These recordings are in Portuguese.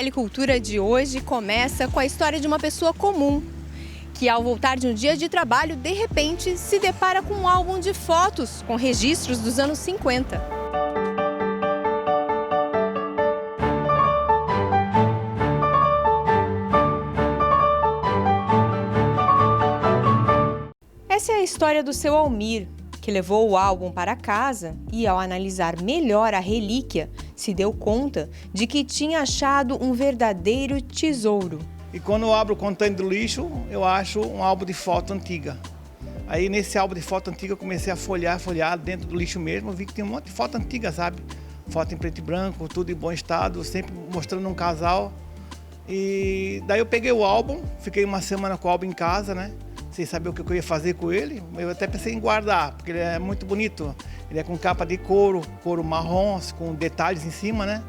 PL Cultura de hoje começa com a história de uma pessoa comum, que ao voltar de um dia de trabalho, de repente, se depara com um álbum de fotos com registros dos anos 50. Essa é a história do seu Almir, que levou o álbum para casa e, ao analisar melhor a relíquia, se deu conta de que tinha achado um verdadeiro tesouro. E quando eu abro o container do lixo, eu acho um álbum de foto antiga. Aí nesse álbum de foto antiga eu comecei a folhear dentro do lixo mesmo, eu vi que tinha um monte de foto antiga, sabe? Foto em preto e branco, tudo em bom estado, sempre mostrando um casal. E daí eu peguei o álbum, fiquei uma semana com o álbum em casa, né? Sem saber o que eu ia fazer com ele. Eu até pensei em guardar, porque ele é muito bonito. Ele é com capa de couro marrom, com detalhes em cima, né?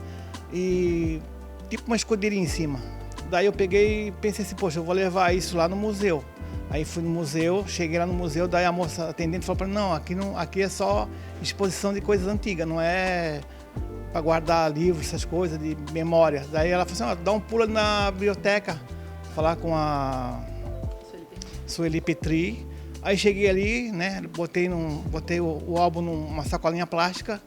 E tipo uma escudeirinha em cima. Daí eu peguei e pensei assim, poxa, eu vou levar isso lá no museu. Aí fui no museu, cheguei lá no museu, daí a moça atendente falou para mim, não, aqui é só exposição de coisas antigas, não é para guardar livros, essas coisas de memória. Daí ela falou assim, dá um pulo na biblioteca, falar com a Sueli Petri. Aí cheguei ali, né, botei o álbum numa sacolinha plástica.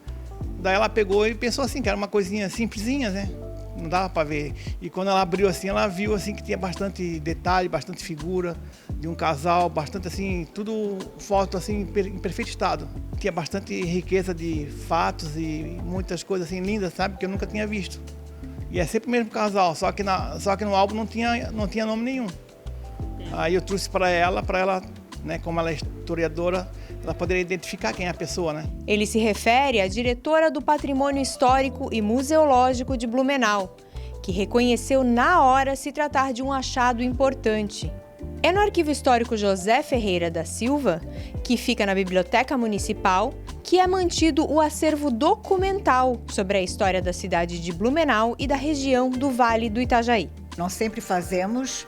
Daí ela pegou e pensou assim, que era uma coisinha simplesinha, né? Não dava para ver. E quando ela abriu assim, ela viu assim que tinha bastante detalhe, bastante figura de um casal, bastante assim, tudo foto assim em perfeito estado. Tinha bastante riqueza de fatos e muitas coisas assim lindas, sabe, que eu nunca tinha visto. E é sempre o mesmo casal, só que no álbum não tinha nome nenhum. Aí eu trouxe para ela, né, como ela é historiadora, ela poderia identificar quem é a pessoa, né? Ele se refere à diretora do Patrimônio Histórico e Museológico de Blumenau, que reconheceu na hora se tratar de um achado importante. É no Arquivo Histórico José Ferreira da Silva, que fica na Biblioteca Municipal, que é mantido o acervo documental sobre a história da cidade de Blumenau e da região do Vale do Itajaí. Nós sempre fazemos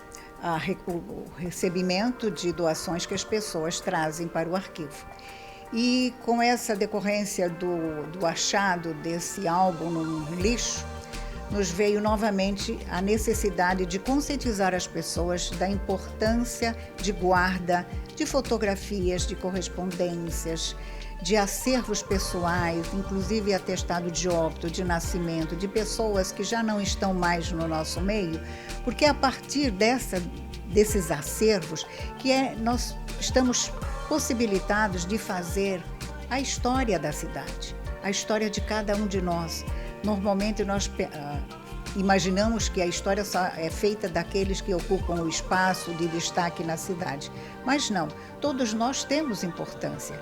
o recebimento de doações que as pessoas trazem para o arquivo. E com essa decorrência do achado desse álbum no lixo, nos veio novamente a necessidade de conscientizar as pessoas da importância de guarda de fotografias, de correspondências, de acervos pessoais, inclusive atestado de óbito, de nascimento, de pessoas que já não estão mais no nosso meio, porque é a partir desses acervos que nós estamos possibilitados de fazer a história da cidade, a história de cada um de nós. Normalmente nós imaginamos que a história só é feita daqueles que ocupam o espaço de destaque na cidade, mas não, todos nós temos importância.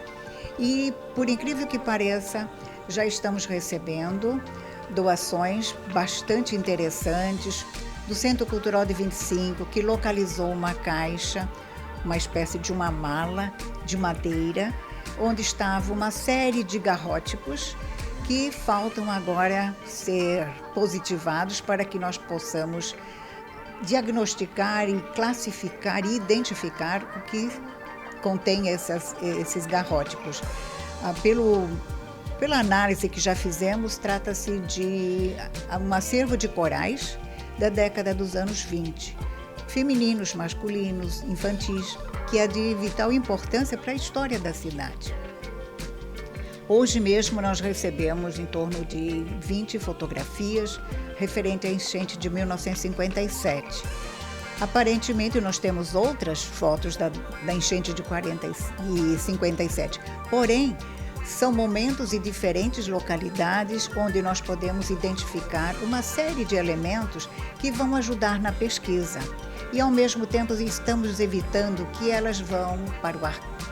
E, por incrível que pareça, já estamos recebendo doações bastante interessantes do Centro Cultural de 25, que localizou uma caixa, uma espécie de uma mala de madeira, onde estava uma série de garrótipos que faltam agora ser positivados para que nós possamos diagnosticar e classificar e identificar o que contém esses garrótipos. Pela análise que já fizemos, trata-se de um acervo de corais da década dos anos 20, femininos, masculinos, infantis, que é de vital importância para a história da cidade. Hoje mesmo nós recebemos em torno de 20 fotografias referente à enchente de 1957. Aparentemente, nós temos outras fotos da enchente de 57, porém, são momentos e diferentes localidades onde nós podemos identificar uma série de elementos que vão ajudar na pesquisa. E, ao mesmo tempo, estamos evitando que elas vão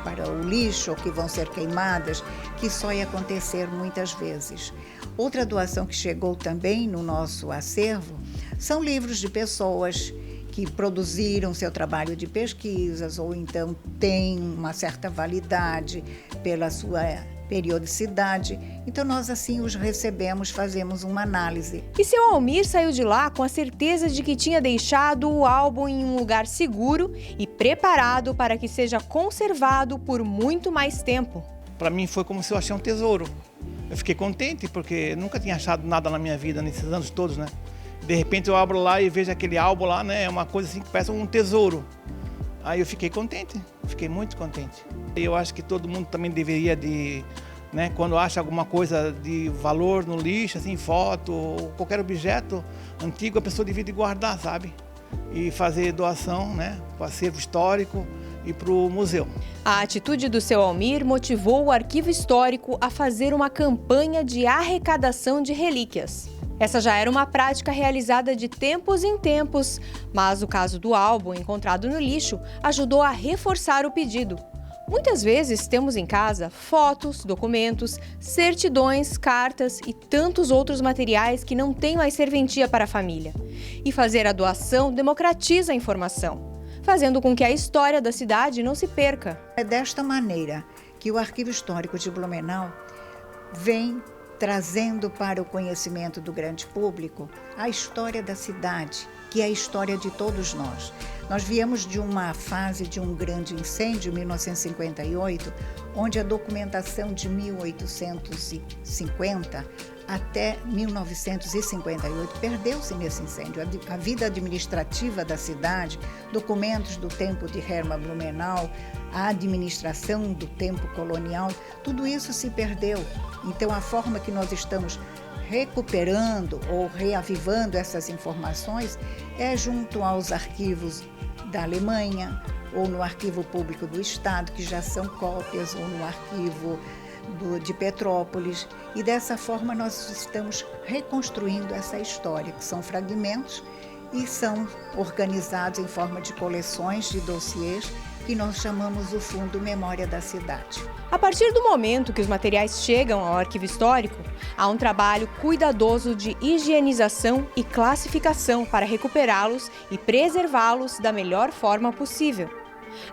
para o lixo ou que vão ser queimadas, que só ia acontecer muitas vezes. Outra doação que chegou também no nosso acervo são livros de pessoas que produziram seu trabalho de pesquisas ou então têm uma certa validade pela sua periodicidade. Então nós assim os recebemos, fazemos uma análise. E seu Almir saiu de lá com a certeza de que tinha deixado o álbum em um lugar seguro e preparado para que seja conservado por muito mais tempo. Para mim foi como se eu achei um tesouro. Eu fiquei contente porque nunca tinha achado nada na minha vida nesses anos todos, né? De repente eu abro lá e vejo aquele álbum lá, né? É uma coisa assim que parece um tesouro. Aí eu fiquei contente, fiquei muito contente. Eu acho que todo mundo também deveria né, quando acha alguma coisa de valor no lixo, assim, foto, ou qualquer objeto antigo, a pessoa devia guardar, sabe? E fazer doação, né, para o acervo histórico e para o museu. A atitude do seu Almir motivou o Arquivo Histórico a fazer uma campanha de arrecadação de relíquias. Essa já era uma prática realizada de tempos em tempos, mas o caso do álbum encontrado no lixo ajudou a reforçar o pedido. Muitas vezes temos em casa fotos, documentos, certidões, cartas e tantos outros materiais que não têm mais serventia para a família. E fazer a doação democratiza a informação, fazendo com que a história da cidade não se perca. É desta maneira que o Arquivo Histórico de Blumenau vem trazendo para o conhecimento do grande público a história da cidade, que é a história de todos nós. Nós viemos de uma fase de um grande incêndio, em 1958, onde a documentação de 1850 até 1958 perdeu-se nesse incêndio. A vida administrativa da cidade, documentos do tempo de Hermann Blumenau, a administração do tempo colonial, tudo isso se perdeu. Então, a forma que nós estamos recuperando ou reavivando essas informações é junto aos arquivos da Alemanha, ou no Arquivo Público do Estado, que já são cópias, ou no Arquivo de Petrópolis. E dessa forma nós estamos reconstruindo essa história, que são fragmentos e são organizados em forma de coleções de dossiês, que nós chamamos o Fundo Memória da Cidade. A partir do momento que os materiais chegam ao Arquivo Histórico, há um trabalho cuidadoso de higienização e classificação para recuperá-los e preservá-los da melhor forma possível.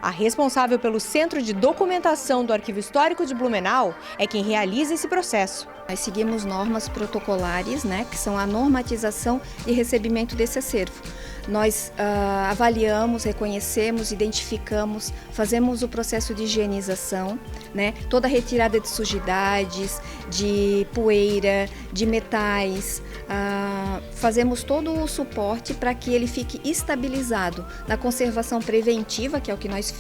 A responsável pelo Centro de Documentação do Arquivo Histórico de Blumenau é quem realiza esse processo. Nós seguimos normas protocolares, né, que são a normatização e recebimento desse acervo. Nós avaliamos, reconhecemos, identificamos, fazemos o processo de higienização, né, toda a retirada de sujidades, de poeira, de metais, fazemos todo o suporte para que ele fique estabilizado na conservação preventiva, que é o que nós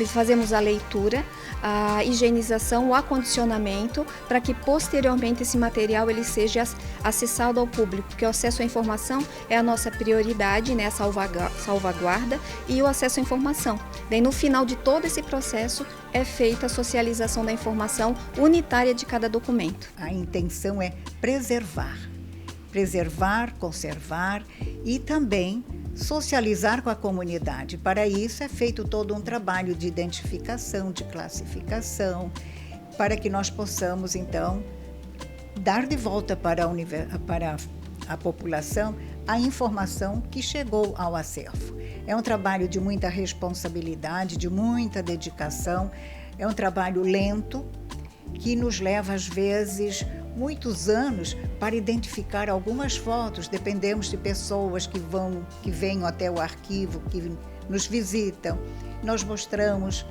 fazemos a leitura, a higienização, o acondicionamento, para que posteriormente esse material ele seja acessado ao público, porque o acesso à informação é a nossa prioridade, né, a salvaguarda e o acesso à informação. Daí, no final de todo esse processo, é feita a socialização da informação unitária de cada documento. A intenção é preservar, conservar e também socializar com a comunidade. Para isso é feito todo um trabalho de identificação, de classificação, para que nós possamos, então, dar de volta para a população a informação que chegou ao acervo. É um trabalho de muita responsabilidade, de muita dedicação, é um trabalho lento, que nos leva, às vezes, muitos anos para identificar algumas fotos. Dependemos de pessoas que venham até o arquivo, que nos visitam. Nós mostramos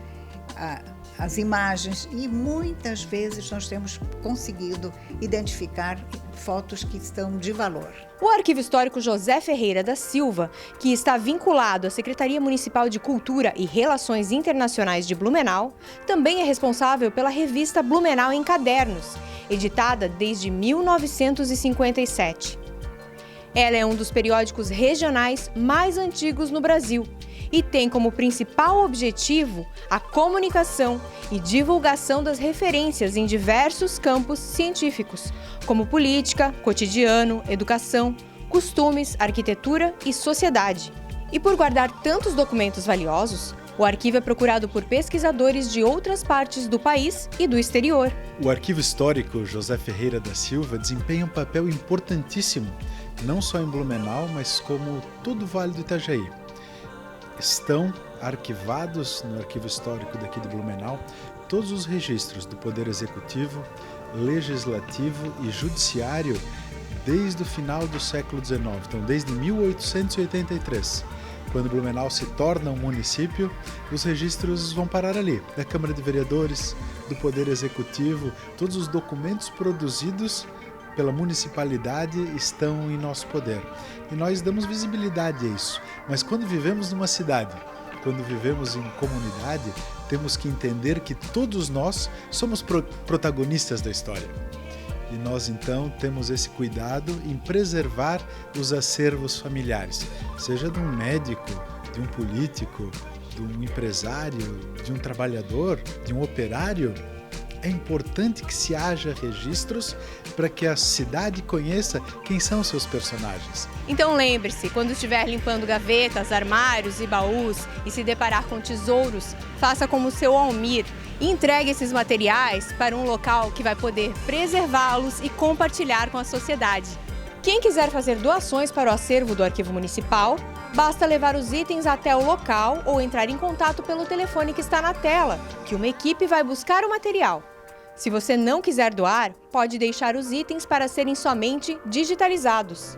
as imagens e muitas vezes nós temos conseguido identificar fotos que estão de valor. O Arquivo Histórico José Ferreira da Silva, que está vinculado à Secretaria Municipal de Cultura e Relações Internacionais de Blumenau, também é responsável pela revista Blumenau em Cadernos, editada desde 1957. Ela é um dos periódicos regionais mais antigos no Brasil e tem como principal objetivo a comunicação e divulgação das referências em diversos campos científicos, como política, cotidiano, educação, costumes, arquitetura e sociedade. E por guardar tantos documentos valiosos, o arquivo é procurado por pesquisadores de outras partes do país e do exterior. O Arquivo Histórico José Ferreira da Silva desempenha um papel importantíssimo, não só em Blumenau, mas como todo o Vale do Itajaí. Estão arquivados no Arquivo Histórico daqui de Blumenau todos os registros do Poder Executivo, Legislativo e Judiciário desde o final do século XIX, então desde 1883. Quando Blumenau se torna um município, os registros vão parar ali, da Câmara de Vereadores, do Poder Executivo, todos os documentos produzidos pela municipalidade estão em nosso poder. E nós damos visibilidade a isso. Mas quando vivemos numa cidade, quando vivemos em comunidade, temos que entender que todos nós somos protagonistas da história. E nós, então, temos esse cuidado em preservar os acervos familiares, seja de um médico, de um político, de um empresário, de um trabalhador, de um operário. É importante que se haja registros para que a cidade conheça quem são seus personagens. Então lembre-se, quando estiver limpando gavetas, armários e baús e se deparar com tesouros, faça como o seu Almir e entregue esses materiais para um local que vai poder preservá-los e compartilhar com a sociedade. Quem quiser fazer doações para o acervo do Arquivo Municipal, basta levar os itens até o local ou entrar em contato pelo telefone que está na tela, que uma equipe vai buscar o material. Se você não quiser doar, pode deixar os itens para serem somente digitalizados.